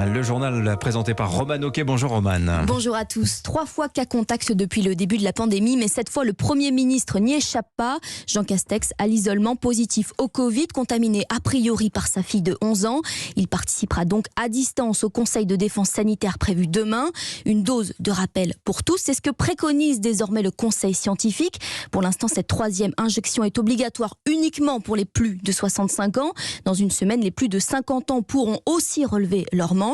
Le journal présenté par Roman Oquet. Bonjour Roman. Bonjour à tous. 3 fois cas contact depuis le début de la pandémie, mais cette fois le Premier ministre n'y échappe pas. Jean Castex à l'isolement positif au Covid, contaminé a priori par sa fille de 11 ans. Il participera donc à distance au Conseil de défense sanitaire prévu demain. Une dose de rappel pour tous, c'est ce que préconise désormais le Conseil scientifique. Pour l'instant, cette 3e injection est obligatoire uniquement pour les plus de 65 ans. Dans une semaine, les plus de 50 ans pourront aussi relever leur manche.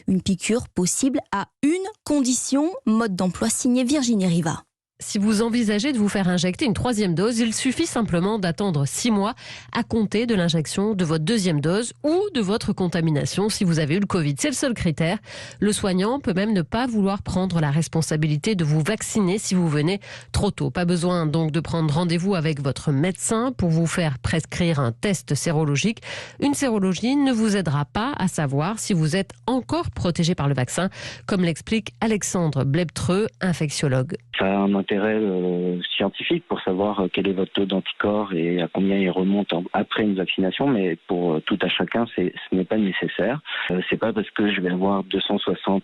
Une piqûre possible à une condition, mode d'emploi signé Virginie Riva. Si vous envisagez de vous faire injecter une 3e dose, il suffit simplement d'attendre 6 mois à compter de l'injection de votre 2e dose ou de votre contamination si vous avez eu le Covid. C'est le seul critère. Le soignant peut même ne pas vouloir prendre la responsabilité de vous vacciner si vous venez trop tôt. Pas besoin donc de prendre rendez-vous avec votre médecin pour vous faire prescrire un test sérologique. Une sérologie ne vous aidera pas à savoir si vous êtes encore protégé par le vaccin, comme l'explique Alexandre Blebtreux, infectiologue. Ça a un intérêt scientifique pour savoir quel est votre taux d'anticorps et à combien il remonte après une vaccination, mais pour tout à chacun, ce n'est pas nécessaire. C'est pas parce que je vais avoir 260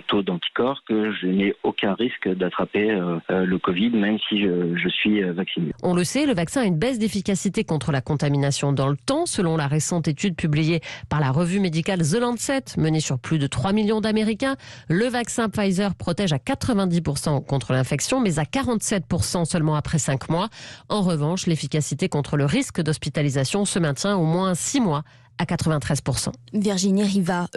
taux d'anticorps que je n'ai aucun risque d'attraper le Covid, même si je suis vacciné. On le sait, le vaccin a une baisse d'efficacité contre la contamination dans le temps, selon la récente étude publiée par la revue médicale The Lancet, menée sur plus de 3 millions d'Américains. Le vaccin Pfizer protège à 90% contre l'infection, mais à 47% seulement après 5 mois. En revanche, l'efficacité contre le risque d'hospitalisation se maintient au moins 6 mois à 93%. Virginie Riva,